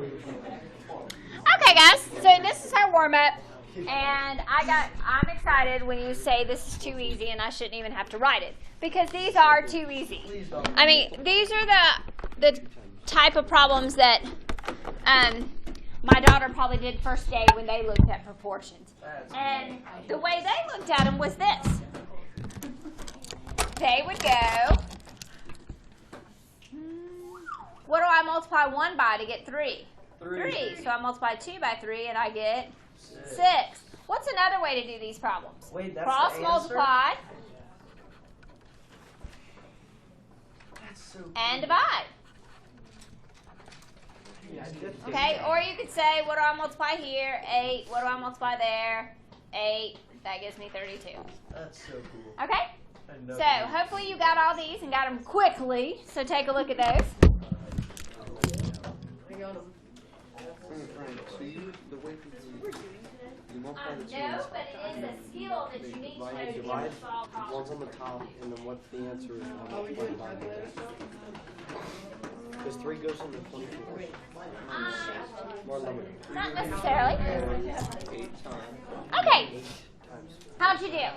Okay, guys, so this is our warm-up, and I'm excited when you say this is too easy and I shouldn't even have to write it, because these are too easy. I mean, these are the type of problems that my daughter probably did first day when they looked at proportions. And the way they looked at them was this. They would go, what do I multiply 1 by to get 3? 3. So I multiply 2 by 3 and I get 6. What's another way to do these problems? Wait, that's cross the multiply so and divide. Okay, or you could say, what do I multiply here? 8. What do I multiply there? 8. That gives me 32. That's so cool. Okay? So hopefully you got all these and got them quickly. So take a look at those. No, but it is a skill that you need to know to be able to solve problems. One's on the top, and then what the answer is multiplied by because 3 goes into 24. More limited. Not necessarily. 8 times. Okay. How'd you do?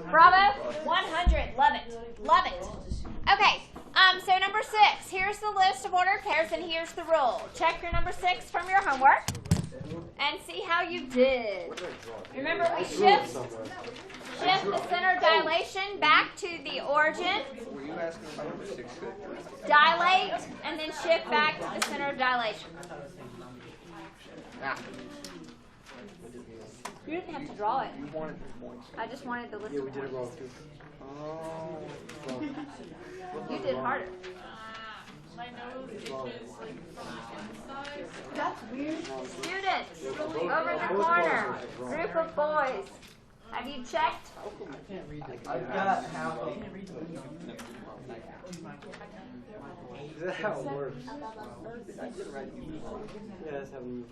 Bravo. 100. Love it. Love it. Okay. So number 6. Here's the list of ordered pairs, and here's the rule. Check your number 6 from your homework and see how you did. Remember, we shift the center of dilation back to the origin. Were you asking about number 6? Dilate, and then shift back to the center of dilation. You didn't have to draw it. You wanted the points. I just wanted the list. Yeah, we did it wrong too. Oh. You did harder. My nose itches like from inside. That's weird. Students, over in the corner, group of boys. Have you checked? I've got half of them. Is that how it works? Yeah, that's how we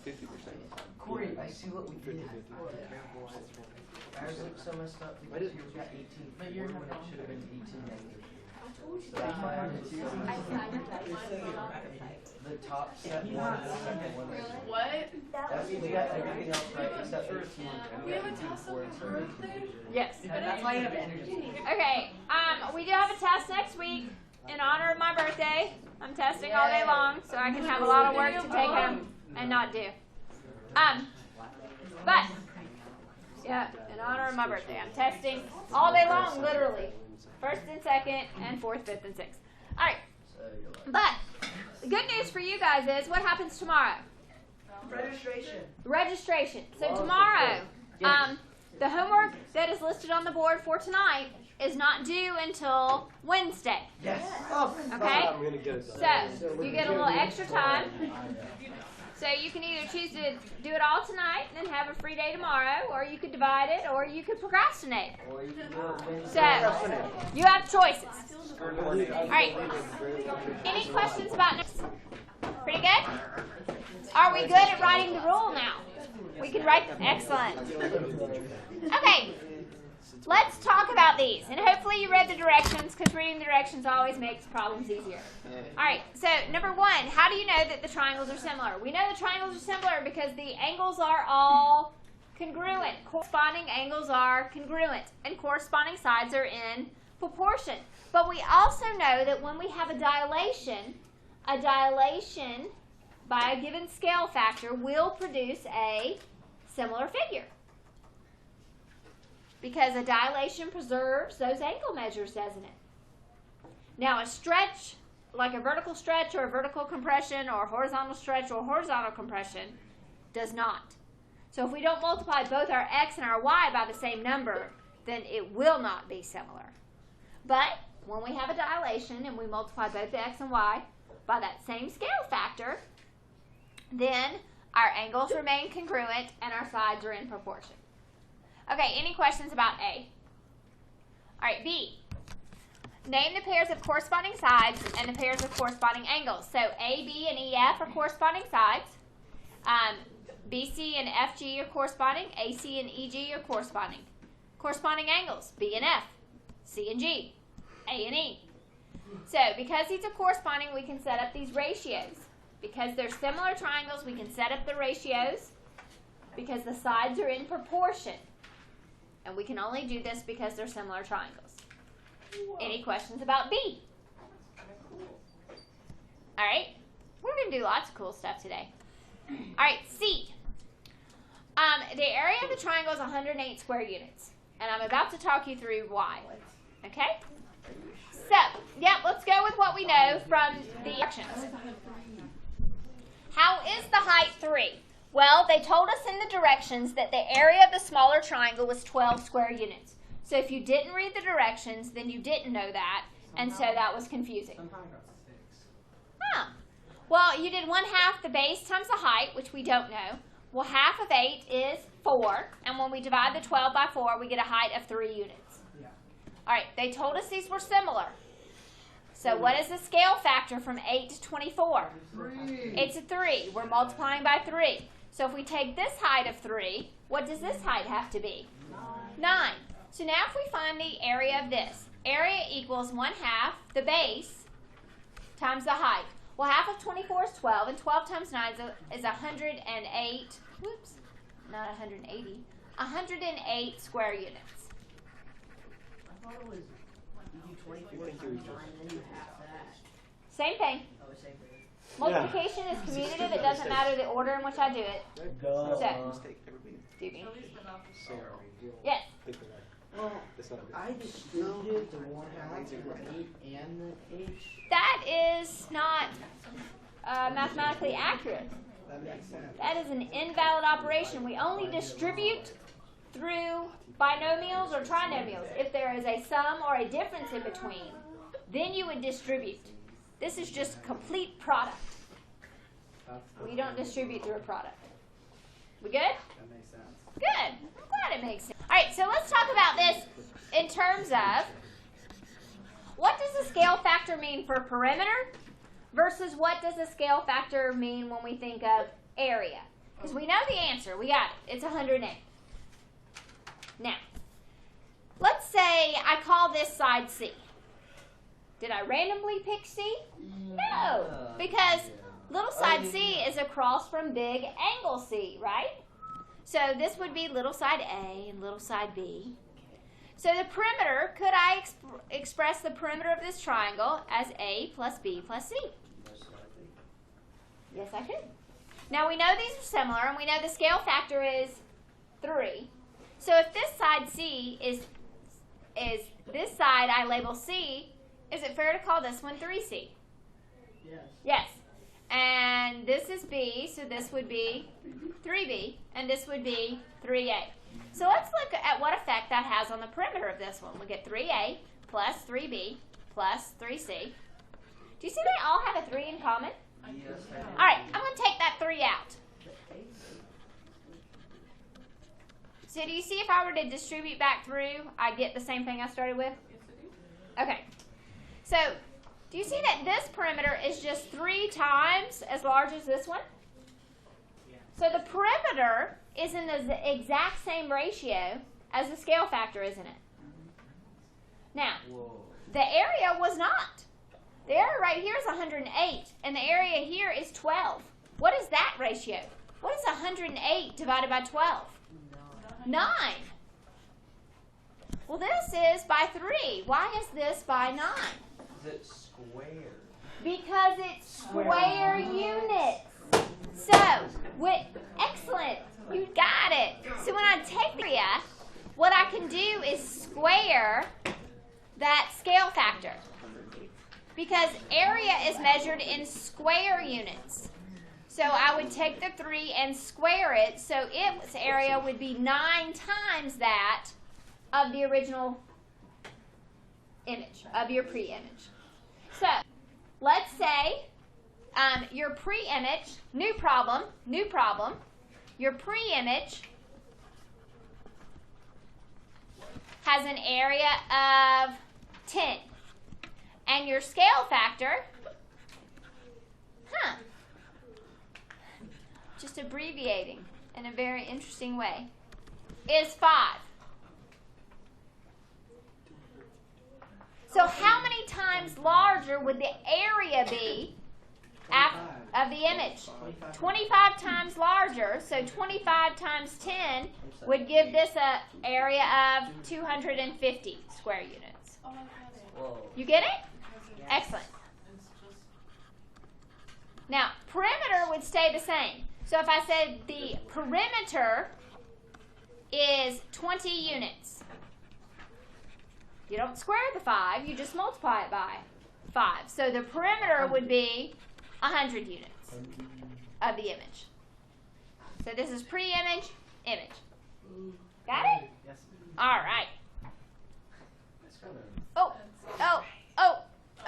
50%. Corey, I see what we did. Ours looks so messed up because you've got 18, but you're when it should have been 18 negative. So that's why I did the top set one, the second one. What? That's you got everything else right except for 18. We have a test on your birthday? Yes. That's why you have energy. Okay. We do have a test next week in honor of my birthday. I'm testing all day long, so I can have a lot of work to take home and not do. But yeah, in honor of my birthday, I'm testing all day long, literally. 1st and 2nd, and 4th, 5th, and 6th. All right. But the good news for you guys is, what happens tomorrow? Registration. So tomorrow, the homework that is listed on the board for tonight is not due until Wednesday. Yes. Okay? I'm gonna get it done. So you get a little extra time. So you can either choose to do it all tonight and then have a free day tomorrow, or you could divide it, or you could procrastinate. So you have choices. All right. Any questions about this? Pretty good? Are we good at writing the rule now? We can write them. Excellent. Okay. Let's talk about these. And hopefully you read the directions, because reading the directions always makes problems easier. All right, so number 1, how do you know that the triangles are similar? We know the triangles are similar because the angles are all congruent. Corresponding angles are congruent, and corresponding sides are in proportion. But we also know that when we have a dilation by a given scale factor will produce a similar figure. Because a dilation preserves those angle measures, doesn't it? Now a stretch, like a vertical stretch or a vertical compression or a horizontal stretch or horizontal compression, does not. So if we don't multiply both our x and our y by the same number, then it will not be similar. But when we have a dilation and we multiply both the x and y by that same scale factor, then our angles remain congruent and our sides are in proportion. Okay, any questions about A? All right, B. Name the pairs of corresponding sides and the pairs of corresponding angles. So A, B, and EF are corresponding sides. BC and FG are corresponding. AC and EG are corresponding. Corresponding angles, B and F, C and G, A and E. So because these are corresponding, we can set up these ratios. Because they're similar triangles, we can set up the ratios because the sides are in proportion. And we can only do this because they're similar triangles. Any questions about B? All right, we're going to do lots of cool stuff today. All right, C. The area of the triangle is 108 square units. And I'm about to talk you through why. Okay? So, let's go with what we know from the directions. How is the height 3? Well, they told us in the directions that the area of the smaller triangle was 12 square units. So if you didn't read the directions, then you didn't know that, and so that was confusing. Huh. Well, you did 1/2 the base times the height, which we don't know. Well, half of 8 is 4, and when we divide the 12 by 4, we get a height of 3 units. All right, they told us these were similar. So what is the scale factor from 8 to 24? 3. It's a 3. We're multiplying by 3. So if we take this height of 3, what does this height have to be? 9. So now if we find the area of this, area equals 1/2 the base times the height. Well, half of 24 is 12, and 12 times 9 is 108. Whoops, not 180. 108 square units. I thought it was you do 24 times 9 and then you half that. Same thing. Oh, same thing. Multiplication is commutative. It doesn't matter the order in which I do it. So, do me. At least enough. Yes. Well, I distributed the 1/2 to the 8 and the H. That is not mathematically accurate. That makes sense. That is an invalid operation. We only distribute through binomials or trinomials. If there is a sum or a difference in between, then you would distribute. This is just complete product. We don't distribute through a product. We good? That makes sense. Good. I'm glad it makes sense. All right, so let's talk about this in terms of what does the scale factor mean for perimeter versus what does the scale factor mean when we think of area? Because we know the answer. We got it. It's 108. Now, let's say I call this side C. Did I randomly pick C? No, because little side C is across from big angle C, right? So this would be little side A and little side B. So the perimeter, could I express the perimeter of this triangle as A plus B plus C? Yes, I could. Now we know these are similar, and we know the scale factor is 3. So if this side C is this side I label C, is it fair to call this one 3C? Yes. Yes. And this is B, so this would be 3B, and this would be 3A. So let's look at what effect that has on the perimeter of this one. We get 3A plus 3B plus 3C. Do you see they all have a 3 in common? Yes. All right, I'm going to take that 3 out. So do you see if I were to distribute back through, I get the same thing I started with? Okay. So do you see that this perimeter is just 3 times as large as this one? So the perimeter is in the exact same ratio as the scale factor, isn't it? Now, the area was not. The area right here is 108, and the area here is 12. What is that ratio? What is 108 divided by 12? 9. Well, this is by 3. Why is this by 9? Is it squared? Because it's square units. So, excellent. You got it. So when I take the area, what I can do is square that scale factor. Because area is measured in square units. So I would take the 3 and square it, so its area would be 9 times that of the original image, of your pre-image. So let's say your pre-image, new problem, your pre-image has an area of 10. And your scale factor, just abbreviating in a very interesting way, is 5. So how many times larger would the area be of the image. 25 times larger, so 25 times 10 would give this an area of 250 square units. Oh, I got it. Whoa. You get it? Excellent. It's just Now, perimeter would stay the same. So if I said the perimeter is 20 units, you don't square the 5, you just multiply it by 5. So the perimeter would be 100 units of the image. So this is pre-image, image. Got it? Yes. All right. That's kind of.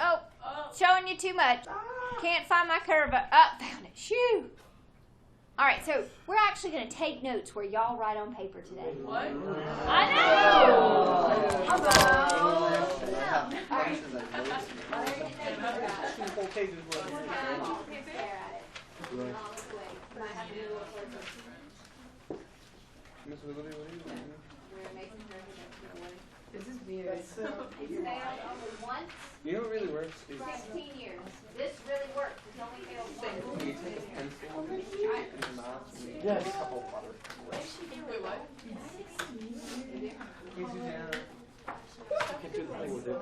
Oh, showing you too much. Can't find my curve. Found it. Shoo. All right, so we're actually going to take notes where y'all write on paper today. what? I know. This is weird. It's failed only once. You know what really works? 16 years. This really works. It's only failed once. You take a pencil and you stick it in your mouth and you Yes. a couple of butter. Wait, what? Can't do the thing with it.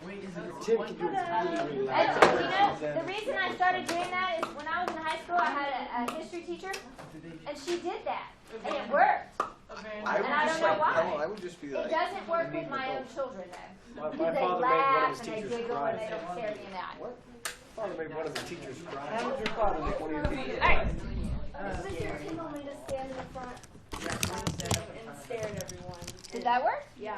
Wait, is it Tim can do it really, really And, loud. the reason I started doing that is when I was in high school, I had a history teacher, and she did that, and it worked. I would And I just don't know like, why. no, I would just be like. It doesn't work with my own children, though. My Because they father made one of laugh his and they teachers giggle cry. and they don't stare me in the eye. What? Father made one of his teachers cry. How did your father make one of your teachers All right. Mr. Tim told me to stand in the front and stare at everyone. Did that work? Yeah.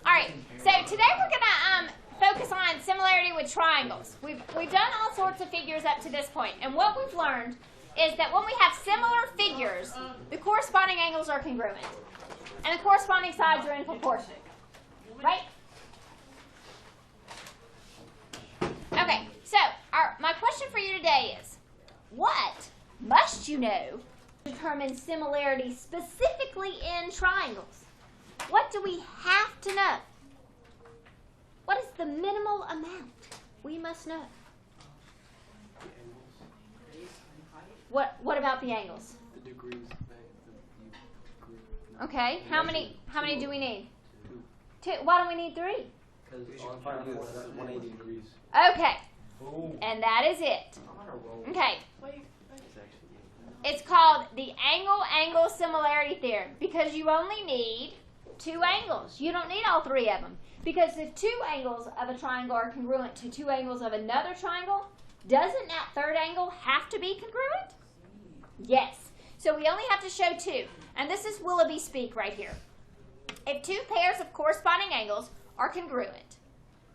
All right. So today we're gonna focus on similarity with triangles. We've done all sorts of figures up to this point, and what we've learned is that when we have similar figures, the corresponding angles are congruent, and the corresponding sides are in proportion. Right? Okay. So my question for you today is, what must you know to determine similarity specifically in triangles? What do we have to know? What is the minimal amount we must know? What about the angles? The degrees. Okay, how many do we need? Two. Why don't we need 3? Because on 180 degrees. Okay, and that is it. Okay, Wait. it's called the angle-angle similarity theorem because you only need 2 angles. You don't need all 3 of them. Because if 2 angles of a triangle are congruent to 2 angles of another triangle, doesn't that third angle have to be congruent? Yes. So we only have to show 2. And this is Willoughby speak right here. If 2 pairs of corresponding angles are congruent,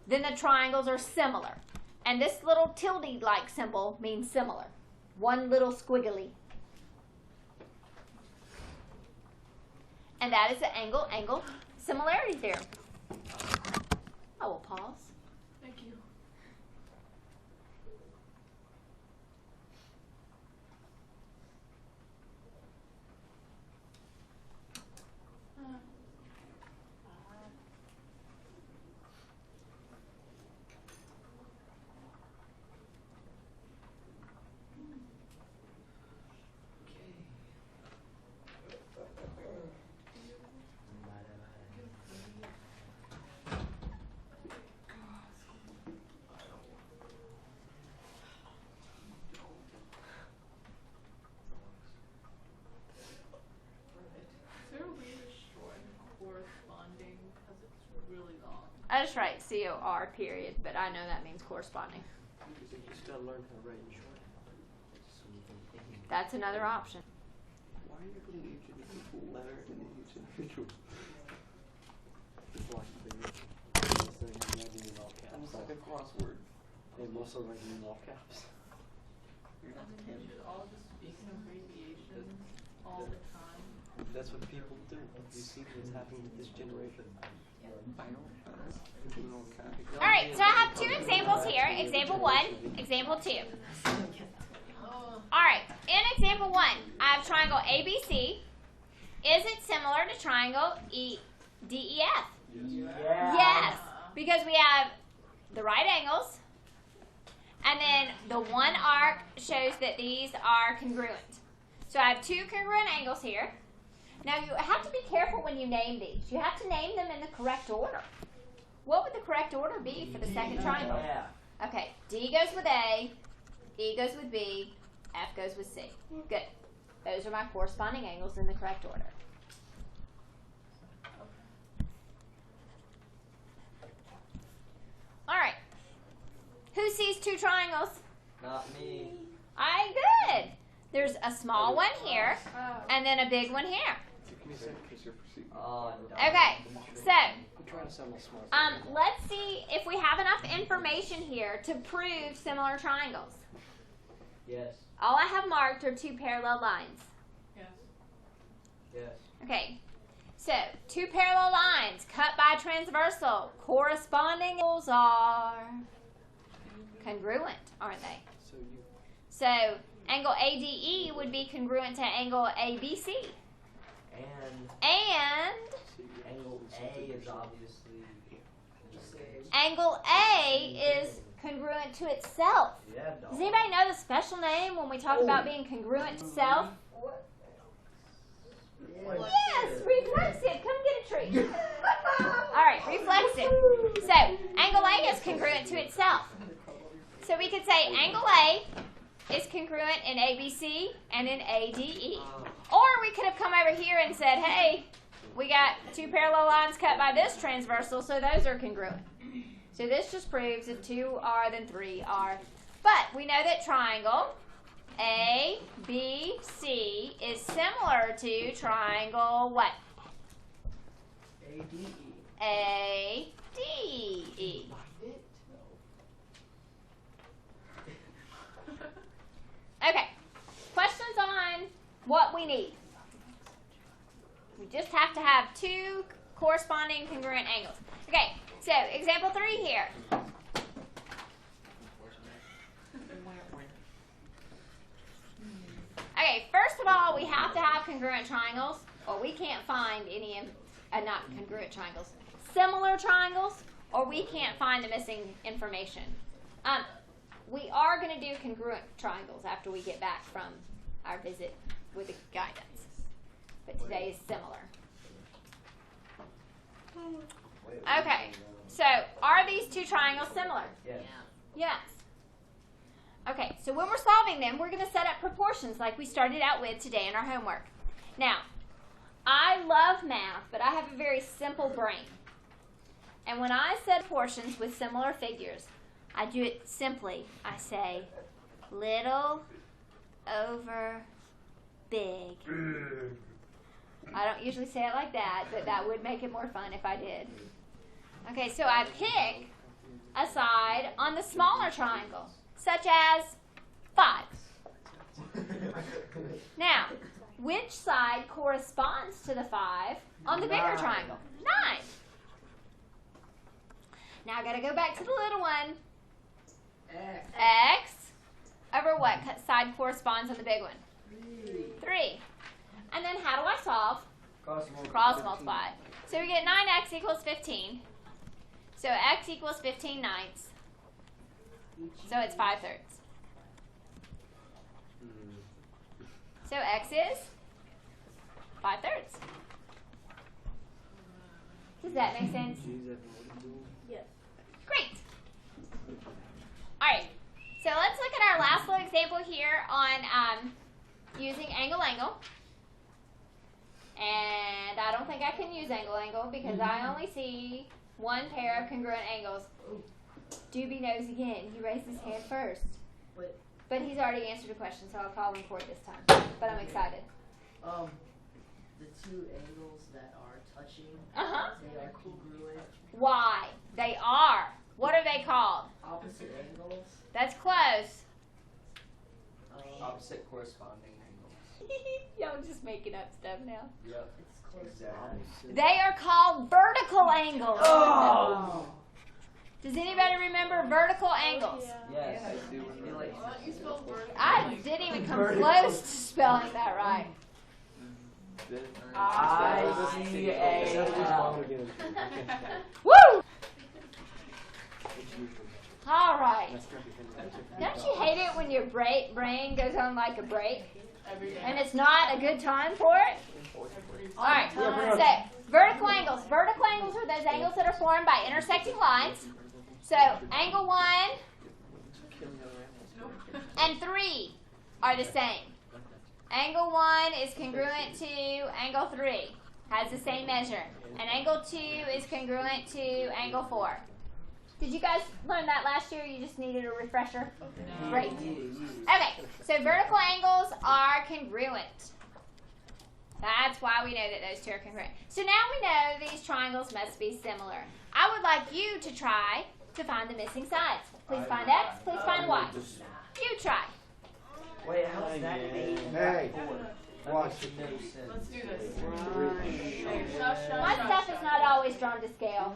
then the triangles are similar. And this little tilde-like symbol means similar. One little squiggly. And that is the angle-angle similarity theorem. I will pause. Thank you. Is there a way to shorten corresponding because it's really long? I just write COR period, but I know that means corresponding. You still learn how to write in short. That's another option. Why are you putting each individual letter in each individual? It's like writing in all caps. Almost like a crossword. And also writing in all caps. And then you should all just speak in abbreviations all the time. That's what people do. You see what's happening with this generation. All right, so I have 2 examples here. Example 1, example 2. All right, in example 1, I have triangle ABC. Is it similar to triangle DEF? Yeah. Yes, because we have the right angles. And then the one arc shows that these are congruent. So I have two congruent angles here. Now you have to be careful when you name these. You have to name them in the correct order. What would the correct order be for the second triangle? Okay, D goes with A, E goes with B, F goes with C. Good. Those are my corresponding angles in the correct order. All right. Who sees two triangles? Not me. All right, good. There's a small one here, and then a big one here. Can you say because you're perceiving? Oh, no. Okay, so I'm trying to sound more smart. let's see if we have enough information here to prove similar triangles. Yes. All I have marked are two parallel lines. Yes. Yes. Okay, so two parallel lines cut by transversal. Corresponding angles are congruent, aren't they? So you. So angle ADE would be congruent to angle ABC. And And angle A is obviously the same. angle A is congruent to itself. Yeah, Does anybody know the special name when we talk about being congruent to self? Yes, reflexive. Come get a treat. All right, reflexive. So angle A is congruent to itself. So we could say angle A is congruent in ABC and in ADE. Or we could have come over here and said, hey, we got two parallel lines cut by this transversal, so those are congruent. So this just proves if two are, then three are. But we know that triangle ABC is similar to triangle what? ADE. ADE. Okay, questions on what we need? We just have to have two corresponding congruent angles. Okay, so example 3 here. Okay, first of all, we have to have congruent triangles. Well, we can't find any, not congruent triangles, similar triangles, or we can't find the missing information. We are going to do congruent triangles after we get back from our visit with the guidance. But today is similar. Okay, so are these two triangles similar? Yes. Yes. Okay, so when we're solving them, we're going to set up proportions like we started out with today in our homework. Now, I love math, but I have a very simple brain. And when I set proportions with similar figures, I do it simply. I say little over big. I don't usually say it like that, but that would make it more fun if I did. Okay, so I pick a side on the smaller triangle, such as 5. Now, which side corresponds to the 5 on the bigger triangle? 9. Now I gotta go back to the little one. X over what side corresponds on the big one? 3. And then how do I solve? Cross multiply. So we get 9x equals 15. So x equals 15 ninths. So it's 5/3. So x is 5/3. Does that make sense? Yes. Great. All right. So let's look at our last little example here on using angle. And I don't think I can use angle because I only see one pair of congruent angles. Doobie knows again. He raised his hand first. But he's already answered a question, so I'll call him for it this time. But I'm excited. The two angles that are touching, Uh-huh. they are congruent. Why? They are. What are they called? Opposite angles. That's close. Opposite corresponding angles. Y'all just making up stuff now. Yep. It's close. Exactly. They are called vertical angles. Oh! Does anybody remember vertical angles? Yes. I do. I feel like Why don't you spell vertical? I didn't even come close to spelling that right. I-C-A-L. Woo! All right. That's not the Don't you hate it when your brain goes on like a break? Every day. And it's not a good time for it? All right. So vertical angles. Vertical angles are those angles that are formed by intersecting lines. So angle 1 and 3 are the same. Angle 1 is congruent to angle 3. Has the same measure. And angle 2 is congruent to angle 4. Did you guys learn that last year? You just needed a refresher? Great. Okay, so vertical angles are congruent. That's why we know that those two are congruent. So now we know these triangles must be similar. I would like you to try to find the missing sides. Please find X, please find Y. You try. Wait, how's that 8? Hey, watch. Let's do this. My stuff is not always drawn to scale.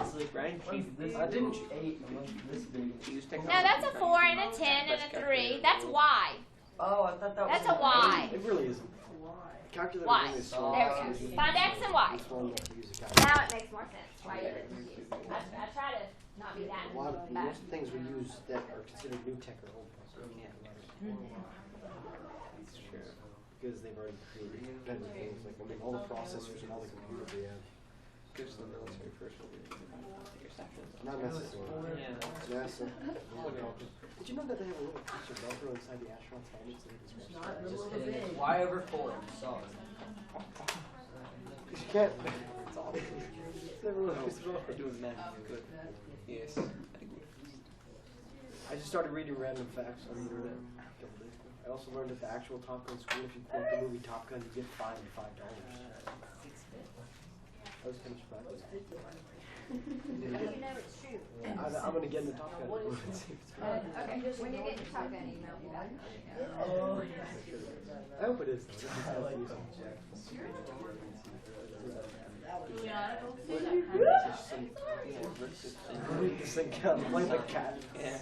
It's like, Brian, didn't you 8 and look this big? You just take No, that's a 4 and a 10 and a 3. That's Y. Oh, I thought that was. That's a Y. It really isn't. Calculator Y. really is small. There we go. Find X and Y. It's small enough to use a calculator. Now it makes more sense why you're confused. I try to not be that A lot of bad. most things we use that are considered new tech are old. So we can't That's true. Because they've already created better things like all the processors and all the computers we have. Goes to the military first. Not necessarily. Yeah. NASA. Did you know that they have a little piece of Velcro inside the astronauts' helmets that they can Not scratch? real big. Y over 4. Solid. You can't. It's all. It's never really a piece of Velcro. Doing math. Good. Yes. I just started reading random facts on the internet. a couple days ago. I also learned at the actual Top Gun school, if you quote the movie Top Gun, you get fined $5. I was kind of surprised. You know it's true. I'm going to get into Top Gun. Okay, when you get to Top Gun, email me back. I hope it is, though. Juliana, don't say that. This thing counts like a cat. Yeah.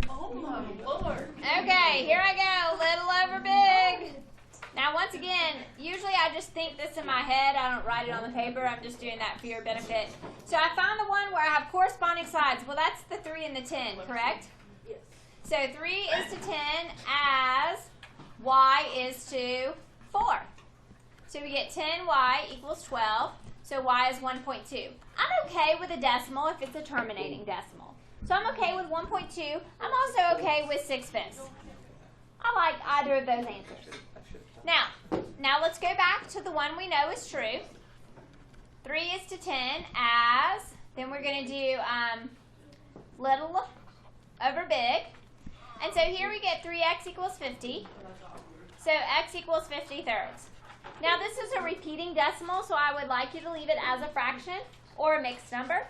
Oh my lord. Okay, here I go. Little over big. Now, once again, usually I just think this in my head. I don't write it on the paper. I'm just doing that for your benefit. So I found the one where I have corresponding sides. Well, that's the 3 and the 10, correct? Yes. So 3 is to 10 as y is to 4. So we get 10y equals 12. So y is 1.2. I'm okay with a decimal if it's a terminating decimal. So I'm okay with 1.2. I'm also okay with 6/5. I like either of those answers. Now let's go back to the one we know is true. 3 is to 10 as, then we're going to do little over big. And so here we get 3x equals 50. So x equals 50/3. Now this is a repeating decimal, so I would like you to leave it as a fraction or a mixed number.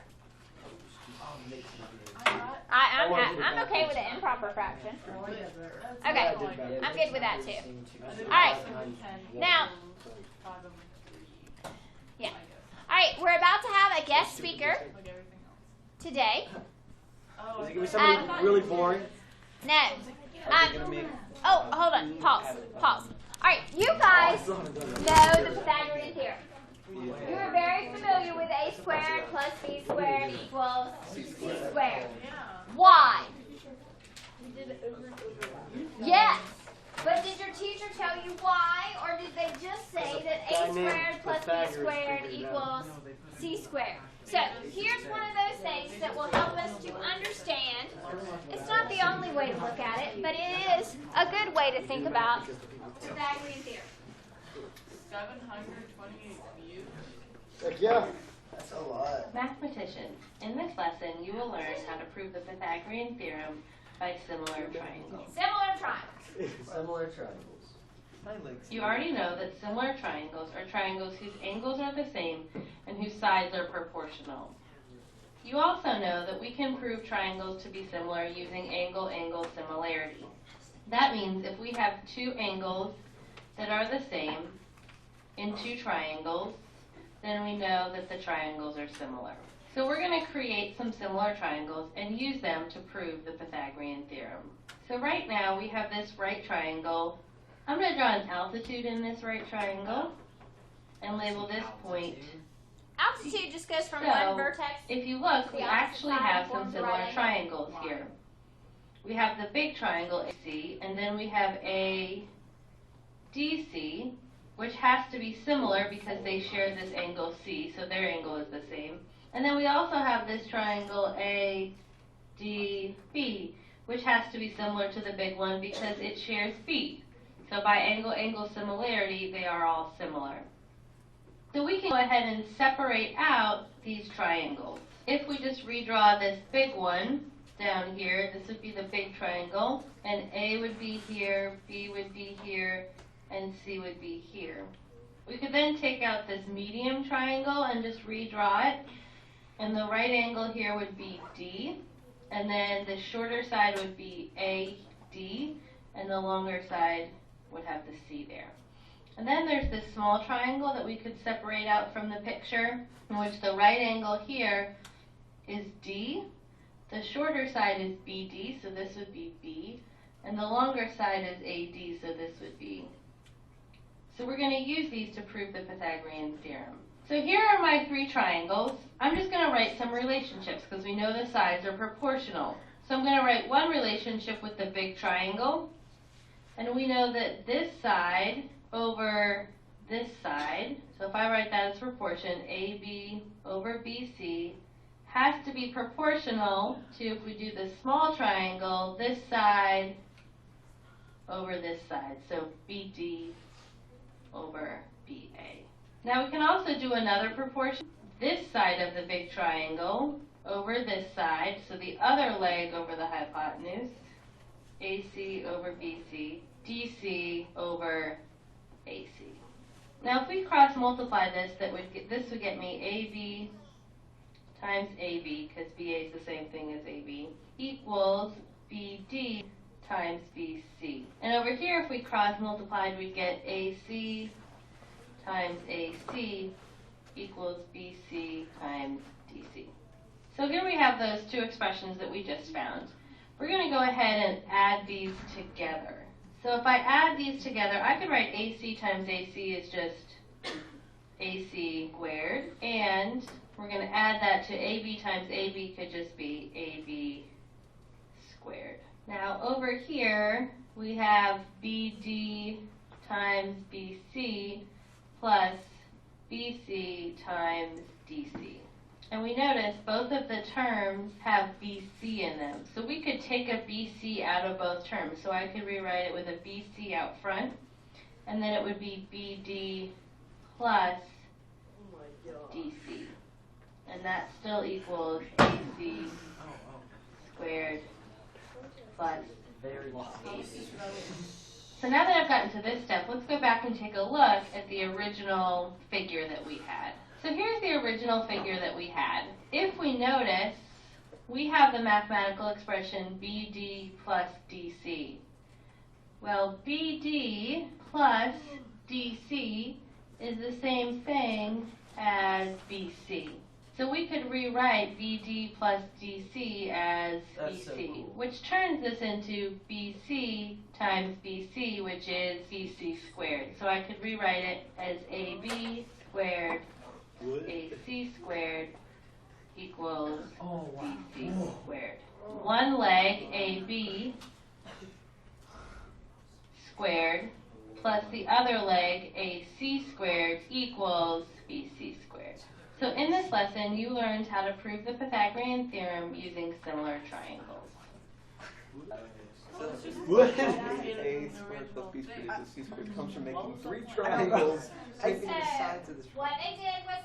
I'm okay with an improper fraction. Okay, I'm good with that too. All right, now, yeah. All right, we're about to have a guest speaker today. Is it going to be something really boring? No. Oh, hold on. Pause. All right, you guys know the Pythagorean theorem. You are very familiar with a squared plus b squared equals c squared. Why? Yes. But did your teacher tell you why, or did they just say that a squared plus b squared equals c squared? So here's one of those things that will help us to understand. It's not the only way to look at it, but it is a good way to think about Pythagorean theorem. 728 views. Heck yeah. That's a lot. Mathematicians, in this lesson you will learn how to prove the Pythagorean theorem by similar triangles. Similar triangles. Similar triangles. You already know that similar triangles are triangles whose angles are the same and whose sides are proportional. You also know that we can prove triangles to be similar using angle-angle similarity. That means if we have two angles that are the same in two triangles, then we know that the triangles are similar. So we're going to create some similar triangles and use them to prove the Pythagorean theorem. So right now we have this right triangle. I'm going to draw an altitude in this right triangle and label this point. Altitude just goes from So, one vertex. if you look, we the opposite actually side have forms some a similar right angle. triangles here. We have the big triangle AC, and then we have a DC, which has to be similar because they share this angle C, so their angle is the same. And then we also have this triangle ADB, which has to be similar to the big one because it shares B. So by angle-angle similarity, they are all similar. So we can go ahead and separate out these triangles. If we just redraw this big one down here, this would be the big triangle, and A would be here, B would be here, and C would be here. We could then take out this medium triangle and just redraw it, and the right angle here would be D, and then the shorter side would be AD, and the longer side would have the C there. And then there's this small triangle that we could separate out from the picture, in which the right angle here is D, the shorter side is BD, so this would be B, and the longer side is AD, so this would be. So we're going to use these to prove the Pythagorean theorem. So here are my three triangles. I'm just going to write some relationships because we know the sides are proportional. So I'm going to write one relationship with the big triangle, and we know that this side over this side, so if I write that as proportion, AB over BC, has to be proportional to, if we do the small triangle, this side over this side, so BD over BA. Now we can also do another proportion. This side of the big triangle over this side, so the other leg over the hypotenuse, AC over BC, DC over AC. Now if we cross multiply this, this would get me AB times AB, because BA is the same thing as AB, equals BD times BC. And over here, if we cross multiplied, we'd get AC times AC equals BC times DC. So here we have those two expressions that we just found. We're going to go ahead and add these together. So if I add these together, I could write AC times AC is just AC squared, and we're going to add that to AB times AB could just be AB squared. Now over here, we have BD times BC plus BC times DC. And we notice both of the terms have BC in them. So we could take a BC out of both terms. So I could rewrite it with a BC out front, and then it would be BD plus DC. And that still equals AC squared plus AC. So now that I've gotten to this step, let's go back and take a look at the original figure that we had. So here's the original figure that we had. If we notice, we have the mathematical expression BD plus DC. Well, BD plus DC is the same thing as BC. So we could rewrite BD plus DC as That's so BC, cool. which turns this into BC times BC, which is BC squared. So I could rewrite it as AB squared AC squared equals BC squared. One leg, AB squared, plus the other leg, AC squared, equals BC squared. So in this lesson, you learned how to prove the Pythagorean theorem using similar triangles. What? A squared plus B squared equals C squared comes from making three triangles, taking the sides of this. What they did was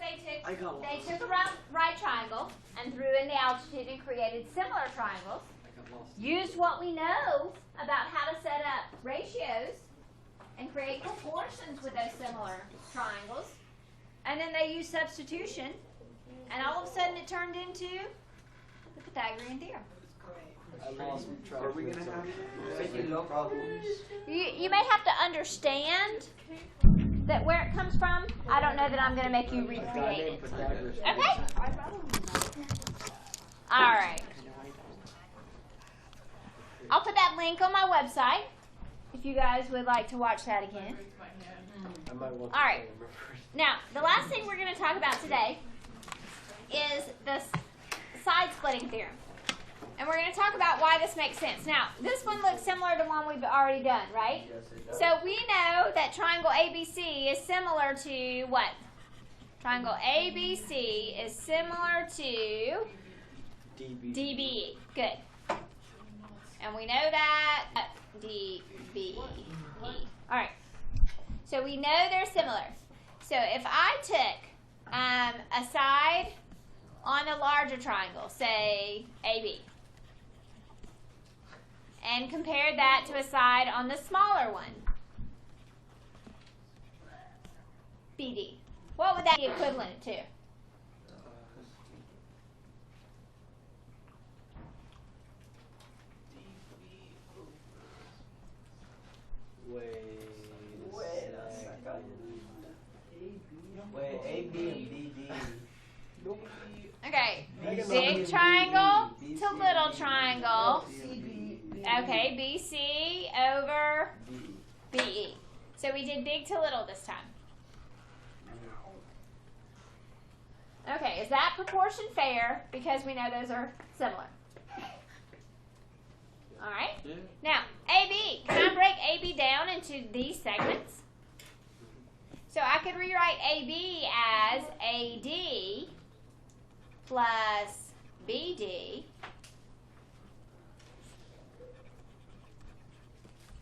I got they lost. took a right triangle and threw in the altitude and created similar triangles. I got lost. Used what we know about how to set up ratios and create proportions with those similar triangles. And then they used substitution, and all of a sudden it turned into the Pythagorean theorem. I lost track. Are we gonna have problems? You may have to understand that where it comes from. I don't know that I'm going to make you recreate it. Okay? All right. I'll put that link on my website if you guys would like to watch that again. Breaks my head. I might want All right. to remember. Now, the last thing we're going to talk about today is the side splitting theorem. And we're going to talk about why this makes sense. Now, this one looks similar to one we've already done, right? Yes, it does. So we know that triangle ABC is similar to what? Triangle ABC is similar to DB. DBE. Good. And we know that DBE. All right. So we know they're similar. So if I took a side on a larger triangle, say AB, and compared that to a side on the smaller one, BD, what would that be equivalent to? Wait a second. Wait, A, B, and B, D. Okay, BC, big triangle BC, to little triangle. BC, Okay, BC over B. BE. So we did big to little this time. Okay, is that proportion fair? Because we know those are similar. All right. Yeah. Now, AB. Can I break AB down into these segments? So I could rewrite AB as AD plus BD.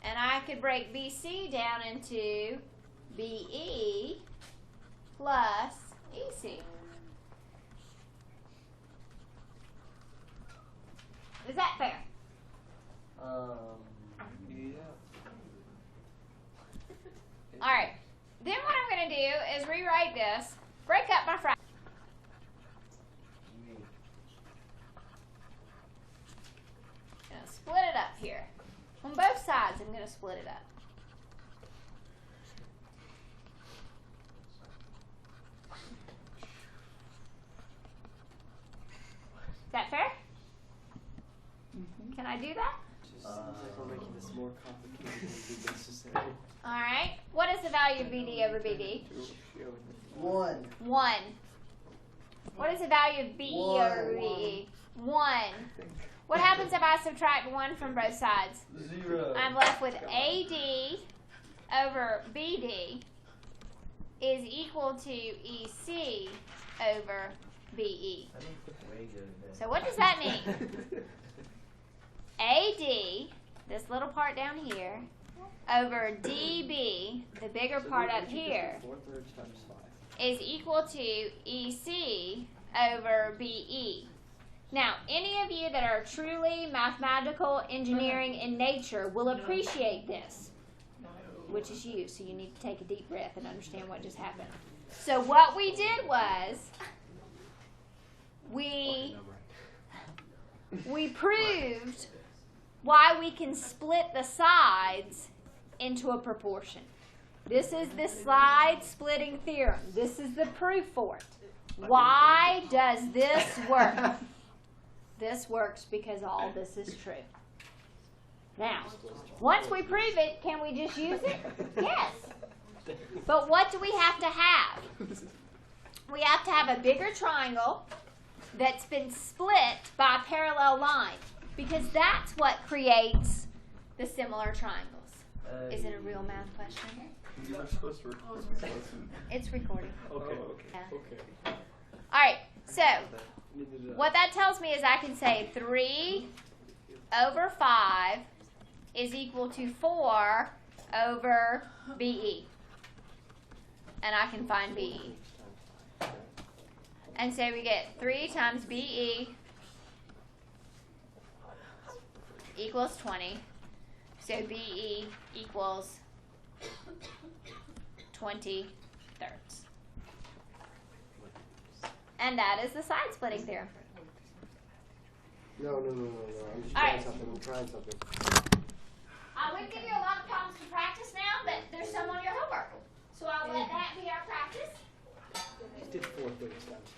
And I could break BC down into BE plus EC. Is that fair? Yeah. All right. Then what I'm going to do is rewrite this, break up my fraction. Going to split it up here. On both sides, I'm going to split it up. Is that fair? Can I do that? Just seems like we're making this more complicated than necessary. All right. What is the value of BD over BD? 1. 1. What is the value of BE over One. BE? 1. What happens if I subtract 1 from both sides? 0. I'm left with AD over BD is equal to EC over BE. So what does that mean? AD, this little part down here, over DB, the bigger part up here, 4/3 times 5. is equal to EC over BE. Now, any of you that are truly mathematical engineering in nature will appreciate this, which is you, so you need to take a deep breath and understand what just happened. So what we did was we proved why we can split the sides into a proportion. This is the side splitting theorem. This is the proof for it. Why does this work? This works because all this is true. Now, once we prove it, can we just use it? Yes. But what do we have to have? We have to have a bigger triangle that's been split by a parallel line, because that's what creates the similar triangles. Is it a real math question? You were supposed to record this lesson. It's recording. Okay. Yeah. Okay. All right, so Neither did I. what that tells me is I can say 3 over 5 is equal to 4 over BE. And I can find BE. And so we get 3 times BE equals 20. So BE equals 20 thirds. And that is the side splitting theorem. No. I'm just All trying right. something. I'm trying something. I would give you a lot of problems to practice now, but there's some on your homework. So I'll let that be our practice. Just did 4/3 times